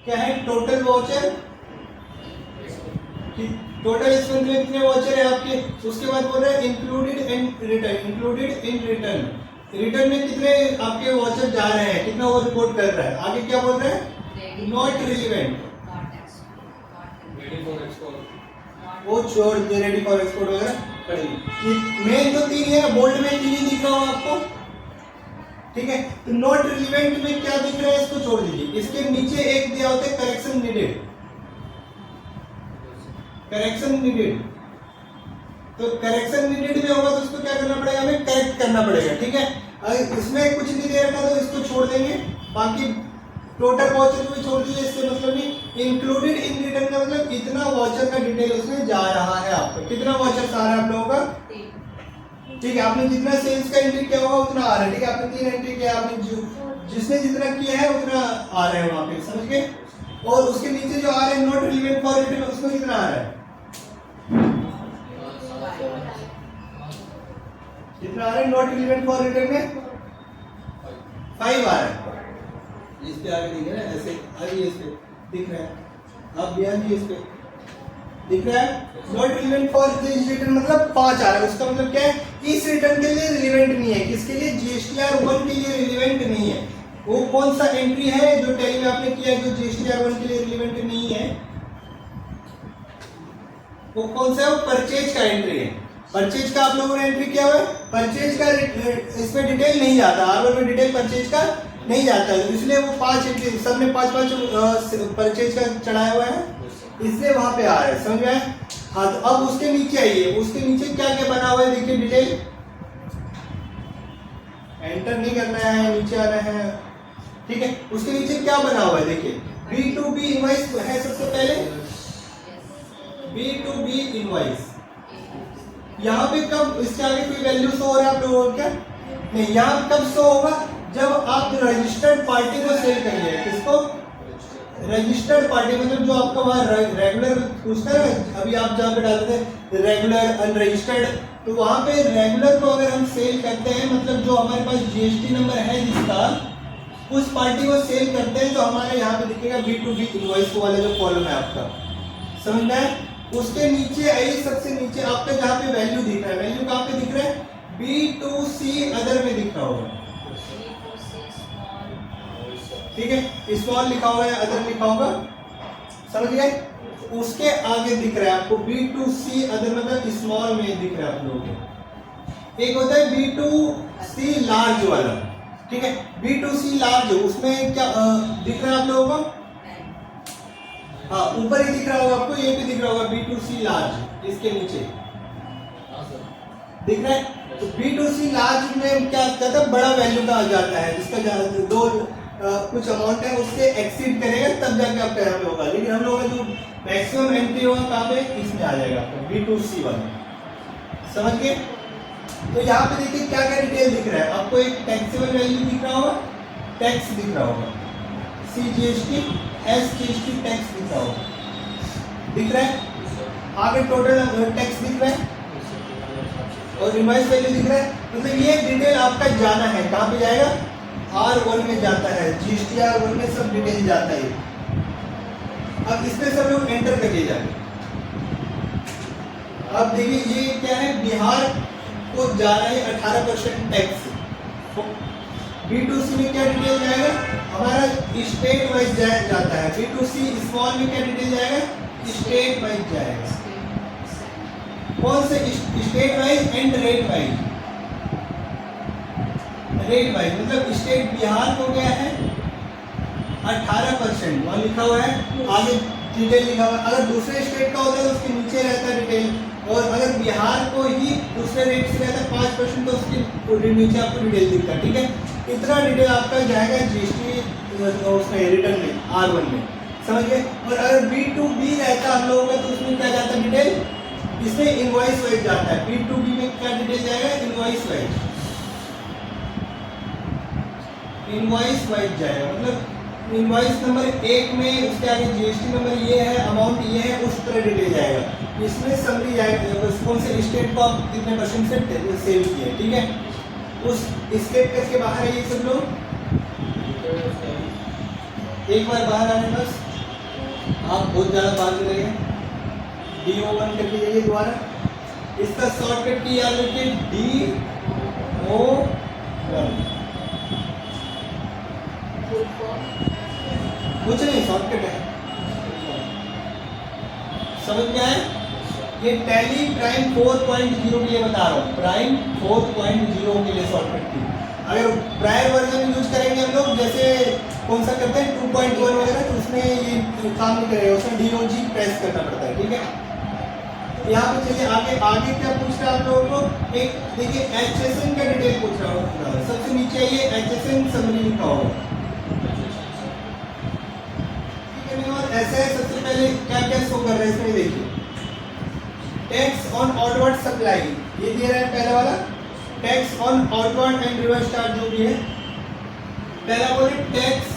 क्या है total watcher, total इस मंथ में कितने वॉचर है आपके। उसके बाद बोल रहे हैं included in return, included in return, return में कितने आपके वॉचर जा रहे हैं, कितना वो रिपोर्ट कर रहा है। आगे क्या बोल रहे हैं नॉट रिलीवेंट, वो छोड़ दे, रेडी फॉर एक्सपोर्ट वगैरह पढ़ेंगे। मेन जो तीन है बोल्ड में तीन ही दिख रहा हो आपको, ठीक है। तो नॉट रिलीवेंट में क्या दिख रहा है इसको छोड़ दीजिए। इसके नीचे एक दिया होता है करेक्शन नीडेड, करेक्शन नीडेड। तो करेक्शन नीडेड में होगा तो उसको क्या करना पड़ेगा, हमें करेक्ट करना पड़ेगा, ठीक है। अगर इसमें कुछ नहीं दे रखा तो इसको छोड़ देंगे, बाकी टोटल वॉचर को भी छोड़ दीजिए, इससे मतलब नहीं। इंक्लूडेड इन रिटर्न का मतलब कितना वॉचर का डिटेल उसमें जा रहा है आपका, कितना वॉचर आ रहा है आप लोगों का, ठीक है। आपने जितना सेल्स का एंट्री किया होगा उतना आ रहा है, ठीक है। आपने 3 एंट्री किया, आपने जिसने जितना किया है उतना आ रहा है वहां पे, समझ गए। और उसके नीचे जो आ रहे हैं नॉट रिलीवेंट फॉर रिटर्न, उसमें कितना आ रहा है, कितना आ रहा है नॉट रिलीवेंट फॉर रिटर्न में 5 आ रहा है। इस पे आगे दिख रहा है, ऐसे आगे इस पे दिख रहा है, अब ध्यान दिए इस पे दिख रहा है not relevant for this return, मतलब 5 आ रहा है। उसका मतलब क्या है, इस रिटर्न के लिए रिलेवेंट नहीं है, किसके लिए, जीएसटीआर 1 के लिए रिलेवेंट नहीं है। वो कौन सा एंट्री है जो टैली में आपने किया जो जीएसटीआर 1 के लिए रिलेवेंट नहीं है, वो कौन सा है, वो परचेज का एंट्री है। परचेज का आप लोगों ने एंट्री किया हुआ है, परचेज का इसमें डिटेल नहीं जाता, R1 में डिटेल परचेज का नहीं जाता है, इसलिए वो 5 एंट्री सबने 5 परचेज का चढ़ाया हुआ है, इसलिए वहां पे आ रहा है, समझ में आया। हाँ तो अब उसके नीचे आइए, उसके नीचे क्या क्या बना हुआ है देखिए, डिटेल एंटर नहीं करना है, नीचे आना है, ठीक है। उसके नीचे क्या बना हुआ है देखिए, B2B इनवॉइस है सबसे पहले, B2B इनवॉइस। यहाँ पे कब इसके आगे कोई वैल्यू शो हो रहा है आप लोगों को क्या, नहीं, यहाँ कब शो होगा, जब आप रजिस्टर्ड पार्टी को सेल करिए, किसको, रजिस्टर्ड पार्टी, मतलब जो आपका वहाँ रेगुलर पूछता है, अभी आप जहाँ पे डालते थे रेगुलर अनरजिस्टर्ड, तो वहाँ पे रेगुलर को अगर हम सेल करते हैं, मतलब जो हमारे पास जीएसटी नंबर है जिसका, उस पार्टी को सेल करते हैं, तो हमारे यहाँ पे दिखेगा B2B इनवॉइस वाला जो कॉलम है आपका, समझ में आया। उसके नीचे आइए, सबसे नीचे आपका जहाँ पे वैल्यू दिख रहा है, वैल्यू कहाँ पे दिख रहा है, B2C अदर में दिख रहा होगा, ठीक है, स्मॉल लिखा हुआ है, अदर लिखा होगा, समझ गए। उसके आगे दिख रहा है आपको B2C अदर, मतलब स्मॉल में दिख रहा है आप लोगों को। एक होता है B2C लार्ज वाला, ठीक है, B2C लार्ज, उसमें क्या दिख रहा है आप लोगों को, हाँ ऊपर ही दिख रहा होगा आपको, ये भी दिख रहा होगा B2C लार्ज, इसके नीचे दिख रहा है। तो B2C लार्ज में क्या कहता है, बड़ा वैल्यू का आ जाता है, जिसका दो कुछ अमाउंट है उससे एक्सीड करेगा तब जाके आपका यहाँ पे होगा, लेकिन हम लोगों का जो मैक्सिमम एंट्री होगा कहाँ पे, इसमें आ जाएगा आपका B2C वाला, समझ गए। तो यहाँ पे देखिए क्या क्या डिटेल दिख रहा है आपको, एक टैक्सेबल वैल्यू दिख रहा होगा, टैक्स दिख रहा होगा, CGST SGST टैक्स दिख रहा होगा, दिख रहा है। आगे टोटल टैक्स दिख रहा है और इनवॉइस वैल्यू दिख रहा है, मतलब ये डिटेल आपका जाना है, कहाँ पे जाएगा, R1 में जाता है, GSTR1 में सब डिटेल जाता है। अब इसमें सब लोग एंटर करिए जाके। अब देखिए ये क्या है, बिहार को जा रहा है 18% टैक्स, B2C में क्या डिटेल जाएगा, हमारा स्टेट वाइज जाता है, B2C स्मॉल में क्या डिटेल जाएगा, स्टेट वाइज जाएगा, कौन से state wise and rate wise, rate wise, मतलब स्टेट बिहार को गया है 18%, वहाँ लिखा हुआ है, आगे डिटेल लिखा हुआ है। अगर दूसरे स्टेट का होता है तो उसके नीचे रहता है डिटेल, और अगर बिहार को ही दूसरे रेट से रहता है 5% तो उसके नीचे आपको डिटेल दिखता है, ठीक है। इतना डिटेल आपका जाएगा GST उसमें रिटर्न में R1 में, समझ गए। और अगर B2B रहता हम लोगों का तो उसमें क्या जाता है डिटेल, इसमें इनवॉइस वाइज जाता है। B2B में क्या डिटेल जाएगा, इनवॉइस वाइज, इनवॉइस वाइज जाएगा, मतलब इनवॉइस नंबर 1 में उसके आगे जीएसटी नंबर ये है, अमाउंट ये है, उस तरह डिटेल जाएगा। इसमें समरी जाएगा कौन से स्टेट को आप कितने % से सेल किए, ठीक है। उस स्टेट करके बाहर आइए सब लोग, एक बार बाहर आने बस। आप बहुत ज़्यादा बात करेंगे। DO1 करके जाइए दोबारा। इसका शॉर्टकट की याद रखिए DO1। कुछ नहीं, शॉर्टकट है, समझ में आया? ये टैली प्राइम 4.0 के लिए बता रहा हूँ, प्राइम 4.0 के लिए शॉर्टकट की। अगर प्रायर वर्जन यूज करेंगे हम लोग, जैसे कौन सा करते हैं 2.1 वगैरह, तो उसमें ये काम नहीं करेगा, उसमें DOG प्रेस करना पड़ता है, ठीक है। यहाँ पे चलिए आगे आगे क्या पूछ रहा है आप लोगों को, एक देखिए HSN का डिटेल पूछ रहा हूँ। सबसे नीचे ये HSN समरी लिखा होगा, ठीक है। और ऐसा है, सबसे पहले क्या क्या शो कर रहे हैं इसमें देखिए, टैक्स ऑन आउटवर्ड सप्लाई ये दे रहा है पहला वाला, tax on outward and reverse charge जो भी है। पहला बोले टैक्स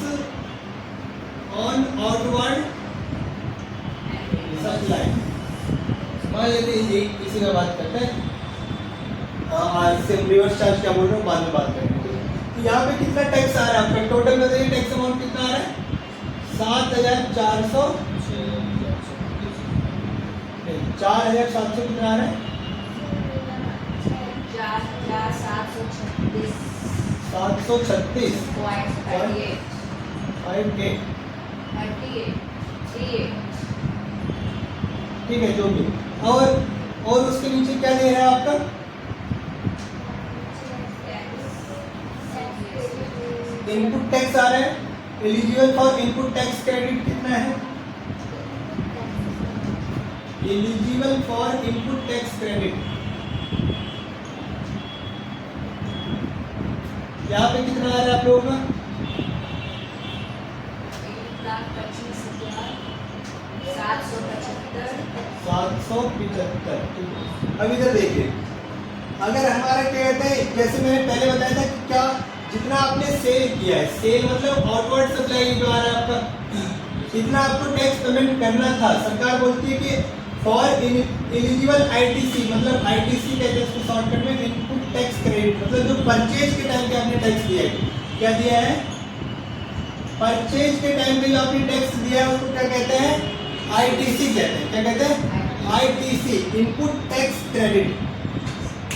ऑन आउटवर्ड सप्लाई, मान लेते हैं इसी का बात करते हैं। आज से रिवर्स चार्ज क्या बोल रहे हो बाद में बात करेंगे। तो यहाँ पे कितना टैक्स आ रहा है आपका, टोटल बताइए टैक्स अमाउंट कितना आ रहा है, 7,400, 4,700 कितना आ रहा है, 736.58, ठीक है जो भी। और उसके नीचे क्या दे रहा है आपका, इनपुट टैक्स आ रहा है, eligible for input tax credit कितना है, eligible for input tax credit यहाँ पे कितना आ रहा है आप लोगों का, 775। अब इधर देखिए, अगर हमारा क्या कहते हैं, जैसे मैंने पहले बताया था कि क्या जितना आपने सेल किया है, सेल मतलब आउटवर्ड सप्लाई जो आ रहा है आपका, इतना आपको टैक्स पेमेंट करना था। सरकार बोलती है कि फॉर एलिजिबल ITC, मतलब ITC कहते हैं इसको शॉर्टकट में, इनपुट टैक्स क्रेडिट, मतलब जो परचेज के टाइम पे आपने टैक्स दिया है, क्या दिया है, परचेज के टाइम पे जो आपने टैक्स दिया है उसको क्या कहते हैं, ITC कहते हैं। क्या कहते हैं, ITC, इनपुट टैक्स क्रेडिट।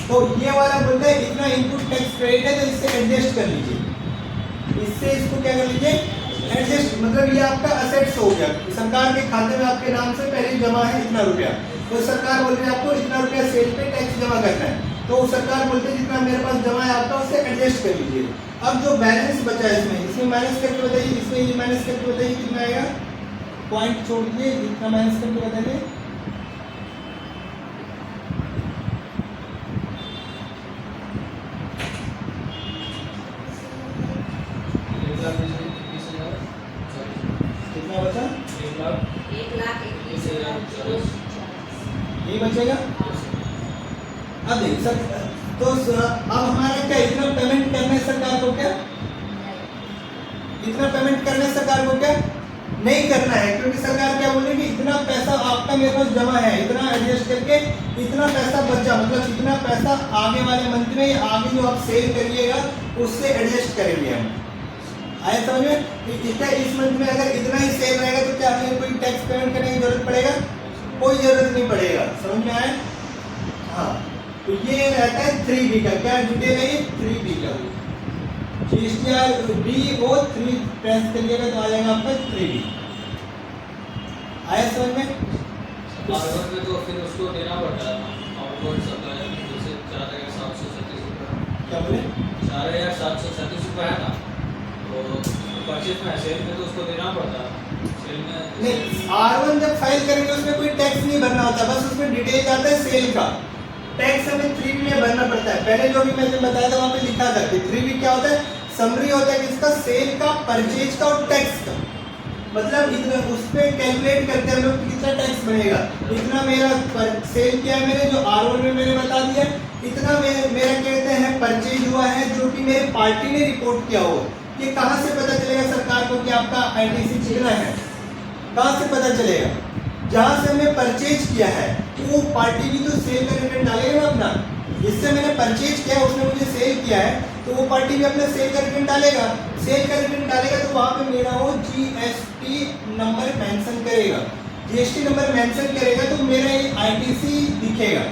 तो ये वाला बोलते हैं इतना इनपुट टैक्स क्रेडिट है, तो इससे एडजस्ट कर लीजिए, इससे इसको क्या कर लीजिए, एडजस्ट, मतलब ये आपका असेट्स हो गया, सरकार के खाते में आपके नाम से पहले जमा है इतना रुपया, तो सरकार बोल रही है आपको इतना रुपया सेल पे टैक्स जमा करना है, तो सरकार बोलते हैं जितना मेरे पास जमा है आपका उससे एडजस्ट कर लीजिए। अब जो बैलेंस बचा है इसमें माइनस करके बताइए, इसमें ये माइनस करके बताइए कितना आएगा, पॉइंट छोड़ दीजिए, इतना माइनस करके बताइए, कितना बचा, 1,21,000 ये बचेगा। अब देख सर, तो अब हमारा क्या इतना पेमेंट करना है सरकार को, क्या इतना पेमेंट करना है सरकार को, क्या नहीं करना है, क्योंकि सरकार क्या बोलेगी, इतना पैसा आपका मेरे पास जमा है, इतना एडजस्ट करके इतना पैसा बचा, मतलब इतना पैसा आगे वाले मंथ में, आगे जो आप सेल करिएगा उससे एडजस्ट करेंगे हम। आया समझ में, इतना इस मंथ में अगर इतना ही सेल रहेगा तो क्या हमें कोई टैक्स पेमेंट करने की जरूरत पड़ेगा, कोई जरूरत नहीं पड़ेगा, समझ में आया। हाँ, तो ये रहता है 3B का, क्या डिटेल है ये 3B का, DO3 प्रेस करिएगा तो आ जाएगा आपका 3B। आया समझ में। आउटवर्ड में तो फिर उसको देना पड़ता है, आउटवर्ड सप्लाई जैसे 4,737 रुपये, क्या बोले, 4,737 रुपये है ना, तो परचेज में सेल में तो उसको देना पड़ता है, सेल में नहीं, R1 जब फाइल करेंगे उसमें कोई टैक्स नहीं भरना होता, बस उसमें डिटेल आता है सेल का, टैक्स हमें 3B में भरना पड़ता है। पहले जो भी मैंने बताया था वहाँ पे लिखा था कि 3B क्या होता है, समरी होता है किसका, सेल का, परचेज का और टैक्स का, मतलब इतना उस पर कैलकुलेट करते हैं हम लोग कितना टैक्स बनेगा, इतना मेरा सेल किया है मैंने, जो R1 में मैंने बता दिया, इतना मेरा कहते हैं परचेज हुआ है जो कि मेरे पार्टी ने रिपोर्ट किया हो। ये कहाँ से पता चलेगा सरकार को कि आपका ITC कितना है, कहाँ से पता चलेगा, जहाँ से हमने परचेज किया है वो पार्टी भी तो सेल का रिटर्न डालेगा ना अपना, जिससे मैंने परचेज किया उसने मुझे सेल किया किया है तो वो पार्टी भी अपना सेल का रिटर्न डालेगा। सेल का रिटर्न डालेगा तो वहाँ पे मेरा वो जीएसटी नंबर मेंशन करेगा। जीएसटी नंबर मेंशन करेगा तो मेरा ये आईटीसी दिखेगा,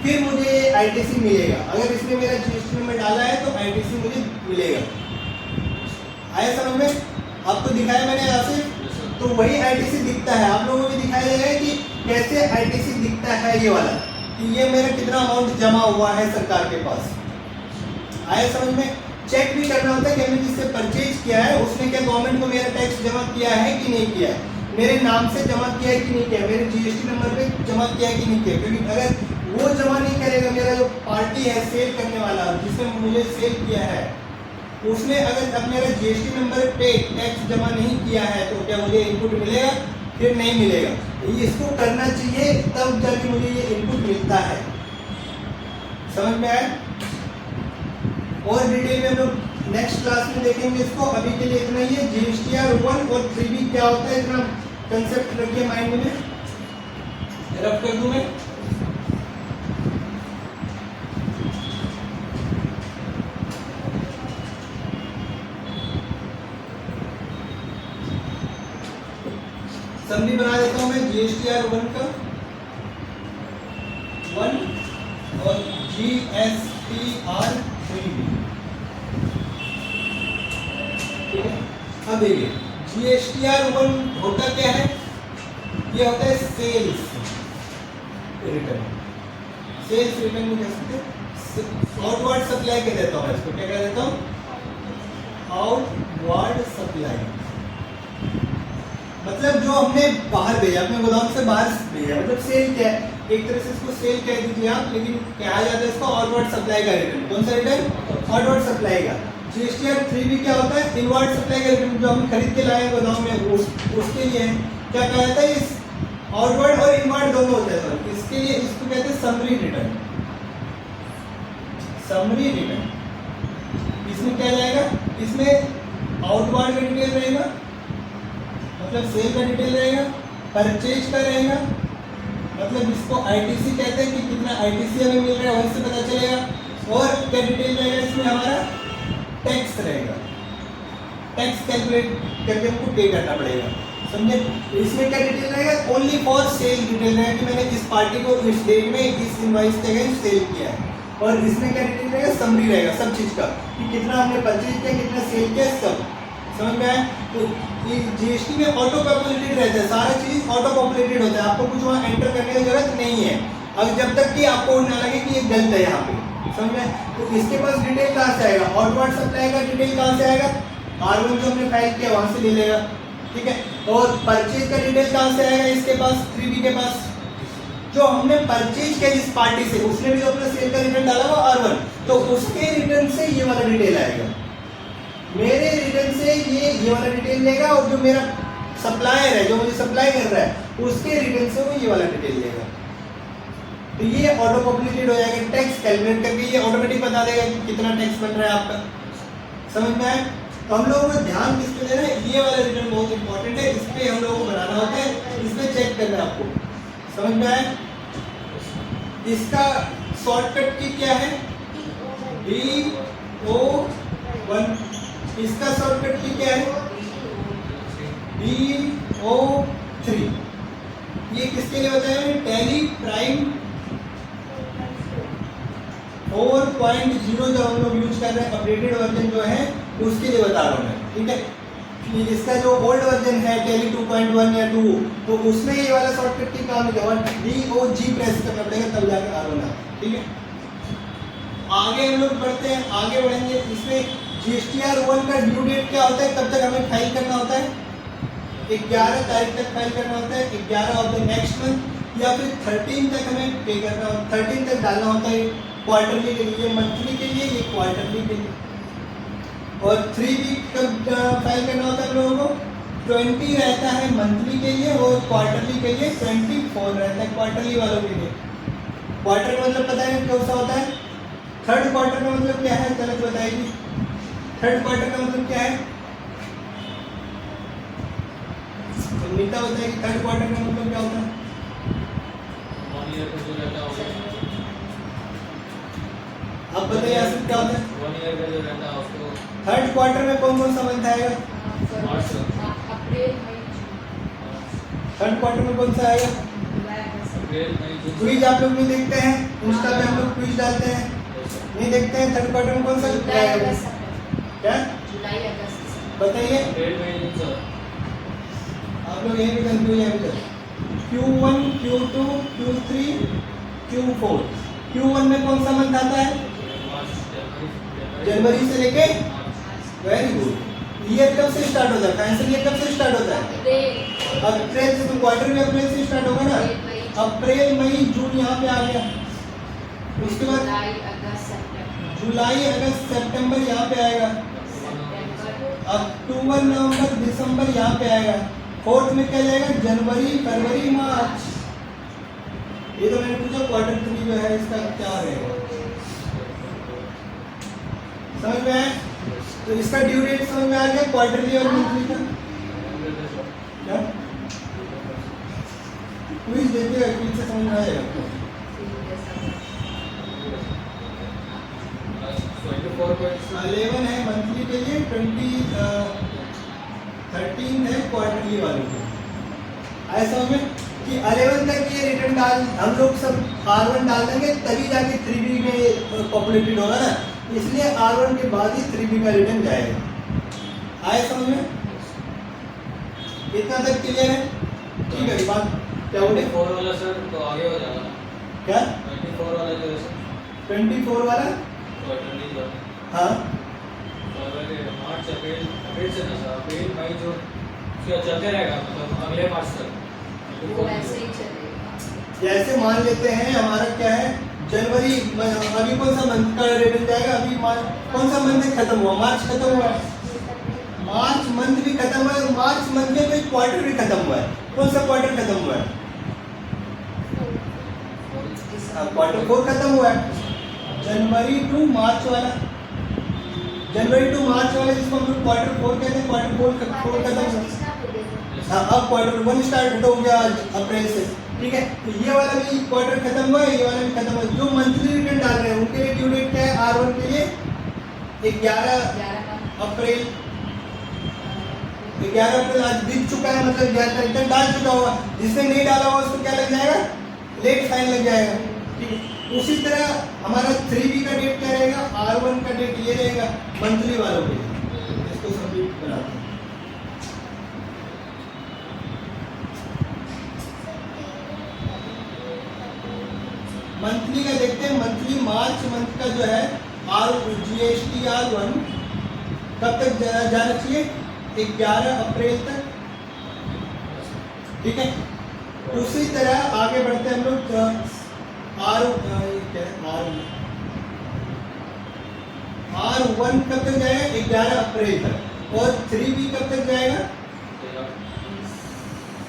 फिर मुझे आईटीसी मिलेगा। अगर इसने मेरा जीएसटी नंबर डाला है तो आईटीसी मुझे मिलेगा। आया समझ में? आपको दिखाया मैंने यहाँ से, तो वही आईटीसी दिखता है। आप लोगों को भी दिखाया जाएगा कि कैसे आईटीसी दिखता है ये वाला, कि ये मेरा कितना अमाउंट जमा हुआ है सरकार के पास। आया समझ में? चेक भी करना होता है कि हमने जिससे परचेज किया है उसने क्या गवर्नमेंट को मेरा टैक्स जमा किया है कि नहीं किया है, मेरे नाम से जमा किया है कि नहीं किया, मेरे जीएसटी नंबर पे जमा किया है कि नहीं किया। क्योंकि अगर वो जमा नहीं करेगा, मेरा जो पार्टी है सेल करने वाला जिसने मुझे सेल किया है, उसने अगर अब मेरा जीएसटी नंबर पे टैक्स जमा नहीं किया है तो क्या मुझे इनपुट मिलेगा? फिर नहीं मिलेगा। इसको करना चाहिए तब जाके मुझे ये इनपुट मिलता है। समझ में आया? और डिटेल में हम लोग नेक्स्ट क्लास में देखेंगे इसको। अभी के लिए इतना ही है। जीएसटीआर 1 और 3B क्या होता है इतना कंसेप्ट रखिए माइंड में। रफ कर दूं मैं। समरी बना देता हूं मैं जीएसटीआर 1 का 1 और जीएसटीआर 3B। ठीक है, अब देखिए जीएसटीआर 1 होता क्या है? ये होता है सेल्स रिटर्न। सेल्स रिटर्न में कह सकते हैं आउटवर्ड सप्लाई कह देता हूं इसको। क्या कह देता हूं? Outward supply. मतलब जो हमने बाहर भेजा, अपने गोदाम से बाहर भेजा, मतलब सेल क्या है? एक तरह से इसको सेल कह दीजिए आप, लेकिन कहा जाता है इसको आउटवर्ड सप्लाई का रिटर्न। कौन सा रिटर्न? आउटवर्ड सप्लाई का। जीएसटीआर 3B क्या होता है? इनवर्ड सप्लाई का रिटर्न, जो हम खरीद के लाए गोदाम में उसके लिए है। क्या कहा जाता है? इस आउटवर्ड और इनवर्ड दोनों होते हैं सर, इसके लिए इसको कहते हैं समरी रिटर्न। समरी रिटर्न इसमें क्या जाएगा? इसमें आउटवर्ड का डिटेल रहेगा, मतलब सेल का डिटेल रहेगा, परचेज का रहेगा, मतलब इसको आईटीसी कहते हैं कि कितना आईटीसी हमें मिल रहा है वहीं से पता चलेगा। और क्या डिटेल रहेगा इसमें? हमारा टैक्स रहेगा। टैक्स कैलकुलेट करके हमको पे करना पड़ेगा। समझे? इसमें क्या डिटेल रहेगा? ओनली फॉर सेल डिटेल रहेगा कि मैंने इस पार्टी को इस डेट में इस इनवॉइस के अगेंस्ट सेल किया है। और इसमें क्या डिटेल रहेगा? समरी रहेगा सब चीज़ का, कि कितना हमने परचेज किया, कितना सेल किया, सब। समझ में आया? तो ये जीएसटी में ऑटो पॉपुलेटेड रहता है, सारा चीज ऑटो पॉपुलेटेड होता है, आपको कुछ वहाँ एंटर करने की जरूरत नहीं है। अब जब तक कि आपको ना लगे कि ये गलत है यहाँ पे। समझ में? तो इसके पास डिटेल कहाँ से आएगा? आउटवर्ड सप्लाई का डिटेल कहाँ से आएगा? R1 जो हमने फाइल किया वहाँ से ले लेगा। ठीक है, और परचेज का डिटेल कहाँ से आएगा? इसके पास 3B के पास जो हमने परचेज किया जिस पार्टी से, उसने भी तो अपना सेल का रिटर्न डाला हुआ R1, तो उसके रिटर्न से ये वाला डिटेल आएगा। मेरे रिटर्न से ये वाला डिटेल लेगा, और जो मेरा सप्लायर है जो मुझे सप्लाई कर रहा है उसके रिटर्न से वो ये वाला डिटेल लेगा। तो ये ऑटो पॉपुलेटेड हो जाएगा। टैक्स कैलकुलेट करके ये ऑटोमेटिक बता देगा कि कितना टैक्स बन रहा है आपका। समझ में आए? तो हम लोगों को ध्यान किस पे देना है? ये वाला रिटर्न बहुत इंपॉर्टेंट है, इस पे हम लोगों को बनाना होता है, इस पे चेक करना है आपको। समझ में आए? इसका शॉर्टकट की क्या है? DO1। इसका शॉर्टकट की क्या है? DO3। ये किसके लिए बताया मैंने? टैली प्राइम 4.0 जो हम लोग यूज कर रहे हैं, अपडेटेड वर्जन जो है उसके लिए बता रहा हूँ मैं। ठीक है, इसका जो ओल्ड वर्जन है टैली 2.1 या 2, तो उसमें ये वाला शॉर्टकट की काम नहीं, DOG प्रेस करना पड़ेगा तब जाकर आ रहा है। ठीक है, आगे हम लोग बढ़ते हैं, आगे बढ़ेंगे। इसमें जीएसटीआर 1 का ड्यू डेट क्या होता है? कब तक हमें फाइल करना होता है? 11 तारीख तक फाइल करना होता है, 11 ऑफ द नेक्स्ट मंथ, या फिर 13 तक हमें पे करना होता है, 13 तक डालना होता है क्वार्टरली के लिए, मंथली के लिए, ये क्वार्टरली के लिए। और 3B कब फाइल करना होता है हम लोगों को? 20 रहता है मंथली के लिए, और क्वार्टरली के लिए 24 रहता है क्वार्टरली वालों के लिए। क्वार्टर का मतलब पता है कौन सा होता है? थर्ड क्वार्टर का मतलब क्या है? गलत बताएगी। थर्ड क्वार्टर का मतलब क्या है? नीता बताएगी थर्ड क्वार्टर का मतलब क्या होता है? 1 ईयर का जो रहता है अब बताइए आसिफ क्या होता है? 1 ईयर का जो रहता है उसको थर्ड क्वार्टर में कौन कौन सा मंथ आएगा? मार्च अप्रैल मई थर्ड क्वार्टर में कौन सा आएगा? अप्रैल मई जून क्विज आप लोग नहीं देखते हैं? इंस्टा पे हम लोग क्विज डालते हैं, नहीं देखते हैं? थर्ड क्वार्टर में कौन सा जुलाई आएगा? अगस्त सितंबर क्या जुलाई अगस्त सितंबर बताइए? अप्रैल मई जून सर आप लोग यही भी कंफ्यूज है अभी तक। Q1, Q2, Q3, Q4। Q1 में कौन सा मंथ आता है? मार्च जनवरी से लेके मार्च वेरी गुड। ईयर कब से स्टार्ट होता है? फाइनेंशियल ईयर कब से स्टार्ट होता है? अप्रैल अप्रैल से। तो क्वार्टर भी अप्रैल से स्टार्ट होगा ना? अप्रैल मई जून यहाँ पे आ गया। उसके बाद जुलाई अगस्त सितंबर जुलाई अगस्त सितंबर यहाँ पे आएगा। सितंबर अक्टूबर नवंबर दिसंबर यहाँ पे आएगा। फोर्थ में क्या जाएगा? जनवरी फरवरी मार्च। ये तो मैंने पूछा क्वार्टर 3 जो है इसका क्या रहेगा, समझ में आया? तो इसका ड्यू डेट समझ में आ गया क्वार्टरली और मंथली का? क्या क्विज देखिएगा, क्विज से समझ में आएगा आपको। 11 है मंथली के लिए, 13 है क्वार्टरली वाले के। आया समझ में कि 11 तक ये रिटर्न डाल हम लोग सब R1 डाल देंगे तभी जाके 3B में पॉपुलेटेड होगा ना, इसलिए R1 के बाद ही 3B का रिटर्न जाएगा। आया समझ में? इतना तक क्लियर है? ठीक है। बात क्या बोले? 24 वाला सर तो आगे हो जाएगा क्या 24 वाला जो है सर 24 वाला? क्वार्टरली जो हाँ फरवरी मार्च अप्रैल से ना सर अप्रैल मई जून उसका चलते रहेगा मतलब अगले मार्च तक वो ऐसे ही चलेगा। जैसे मान लेते हैं हमारा क्या है जनवरी, अभी कौन सा मंथ का रिटर्न जाएगा? अभी कौन सा मंथ खत्म हुआ? मार्च खत्म हुआ है। मार्च मंथ भी खत्म हुआ है, मार्च मंथ में कोई क्वार्टर भी खत्म हुआ है। कौन सा क्वार्टर खत्म हुआ है? क्वार्टर 4 खत्म हुआ है। जनवरी टू मार्च वाला, जनवरी टू मार्च वाला जिसको हम लोग क्वार्टर 4 कहते हैं, क्वार्टर 4 खत्म हुआ। हाँ अब क्वार्टर 1 स्टार्ट हो गया अप्रैल से, ठीक है। तो ये वाला भी क्वार्टर खत्म हुआ है, ये वाला भी खत्म हुआ है। जो मंथली रिटर्न डाल रहे हैं उनके लिए ड्यू डेट क्या है? R1 के लिए 11 अप्रैल। 11 अप्रैल आज बीत चुका है, मतलब 11 रिटर्न डाल चुका होगा। जिसने नहीं डाला होगा उसको क्या लग जाएगा? लेट फाइन लग जाएगा, ठीक है। उसी तरह हमारा 3B का डेट क्या रहेगा? R1 का डेट ये रहेगा मंथली वालों के लिए। इसको सबमिट बनाते हैं। मंथली का देखते हैं। मंथली मार्च मंथ का जो है GST R1 कब तक जाना चाहिए? 11 अप्रैल तक, ठीक है। उसी तरह आगे बढ़ते हैं हम लोग। R1 कब तक जाएगा? 11 अप्रैल तक। और 3B कब तक जाएगा?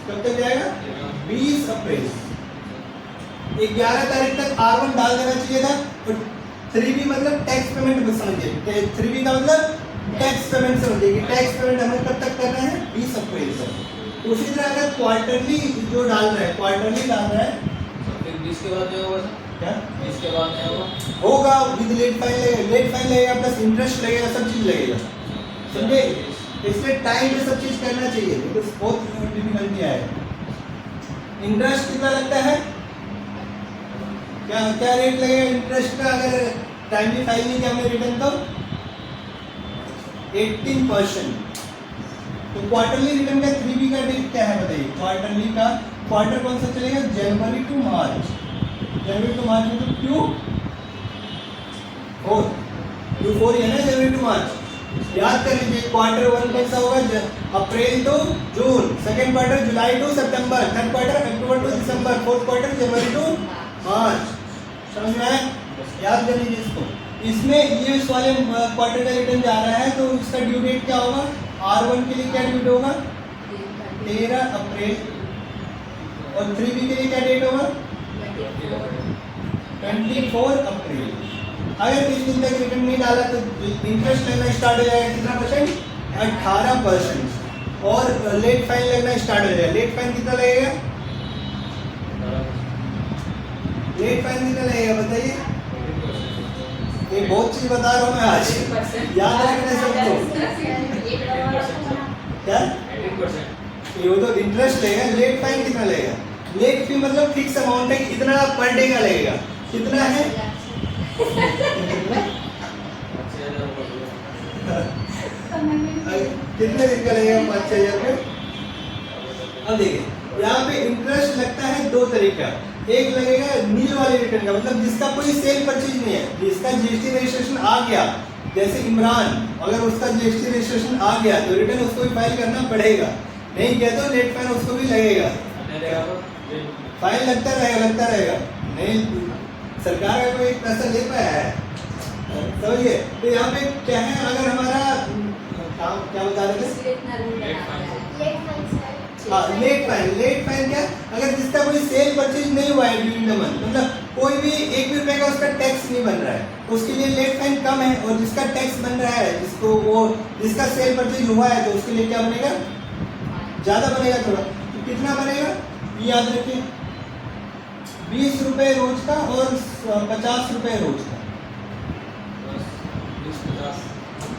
कब तक जाएगा? 20 अप्रैल। 11 तारीख तक R1 डाल देना चाहिए था। और 3B मतलब टैक्स पेमेंट समझिए। 3B का मतलब टैक्स पेमेंट समझिए। टैक्स पेमेंट हमें कब तक करना है? 20 अप्रैल तक। उसी तरह अगर क्वार्टरली जो डाल रहा है, क्वार्टरली डाल रहा है, फिर 20 के बाद नहीं होगा सर क्या 20 के बाद नहीं होगा होगा? विद लेट फाइन लगेगा, लेट फाइन लगेगा प्लस इंटरेस्ट लगेगा, सब चीज लगेगा, समझे? इसलिए टाइम पे सब चीज करना चाहिए, बिकॉज बहुत डिफिकल्टी आए। इंटरेस्ट कितना लगता है? क्या क्या रेट लगेगा इंटरेस्ट का? अगर टाइमली फाइल नहीं किया हमने रिटर्न तो 18%। तो क्वार्टरली रिटर्न का 3B का डेट क्या है बताइए? क्वार्टरली का क्वार्टर कौन सा चलेगा? जनवरी टू मार्च। जनवरी टू मार्च में तो Q4 है ना, जनवरी टू मार्च। याद कर लीजिए क्वार्टर 1 कौन सा होगा? April to June. Second quarter July to September. Third quarter October to December. Fourth quarter January to March. समझ में आया? याद कर लीजिए इसको। इसमें ये इस वाले क्वार्टर का रिटर्न जा रहा है तो इसका ड्यू डेट क्या होगा? R1 के लिए क्या ड्यू डेट होगा? 13 अप्रैल। और 3B के लिए क्या डेट होगा? 24 अप्रैल। अगर 30 दिन तक रिटर्न नहीं डाला तो इंटरेस्ट लगना स्टार्ट हो जाएगा। कितना परसेंट? 18%। और लेट फाइन लगना स्टार्ट हो जाएगा। लेट फाइन कितना लगेगा? लेट फाइन कितना लगेगा बताइए? ये बहुत चीज बता रहा हूँ मैं आज, 1% याद रखना सबको। क्या 18%। ये वो तो इंटरेस्ट लेगा, लेट फाइन कितना लेगा? लेट फी मतलब फिक्स अमाउंट है कि इतना पर डे का लगेगा, कितना है? 5,000 कितने दिन का लगेगा 5,000 रुपये? अब देखिए यहाँ पे इंटरेस्ट लगता है दो तरीका। एक लगेगा नील वाले रिटर्न का, मतलब जिसका कोई सेल परचेज नहीं है, जिसका जीएसटी रजिस्ट्रेशन आ गया, जैसे इमरान, अगर उसका जीएसटी रजिस्ट्रेशन आ गया तो रिटर्न उसको भी फाइल करना पड़ेगा, नहीं किया तो लेट फाइन उसको भी लगेगा। फाइन लगता रहेगा, नहीं सरकार का कोई पैसा ले पाया है, समझिए। तो यहाँ पे क्या है, अगर हमारा काम क्या बता रहे थे? हाँ, लेट फाइन क्या, अगर जिसका कोई सेल परचेज नहीं हुआ है ड्यूरिंग द मंथ, मतलब कोई भी 1 भी रुपए का उसका टैक्स नहीं बन रहा है, उसके लिए लेट फाइन कम है, और जिसका टैक्स बन रहा है, जिसका सेल परचेज हुआ है, तो उसके लिए क्या बनेगा? ज्यादा बनेगा थोड़ा। तो कितना बनेगा ये याद रखिए, 20 रुपए रोज का और 50 रुपए रोज का।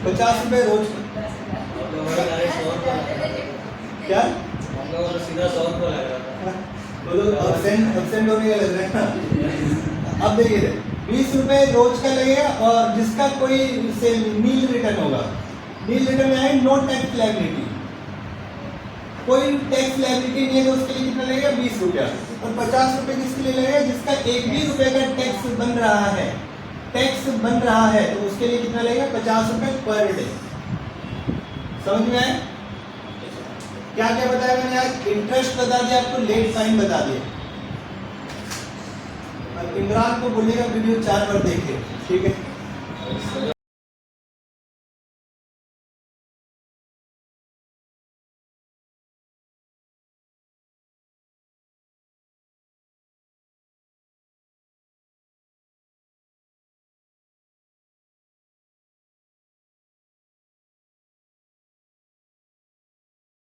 50 रुपए रोज का क्या? सीधा 100 रुपये लग रहा था। वो तो absent होने का लग रहा है ना। अब देखिए 20 रुपए रोज का लगेगा, और जिसका कोई से नील रिटर्न होगा, नील रिटर्न में है नो टैक्स लायबिलिटी, कोई टैक्स लायबिलिटी नहीं है, तो उसके लिए कितना लगेगा? 20 रुपया। और 50 रुपए किसके लिए लगेगा? जिसका 1 भी रुपए का टैक्स बन रहा है, तो उसके लिए कितना लगेगा? 50 रुपए पर डे। समझ में आए? क्या क्या बताया मैंने आज? इंटरेस्ट बता दिया आपको, लेट फाइन बता दिया। अब इमरान को बोलिएगा वीडियो 4 बार देखे, ठीक है?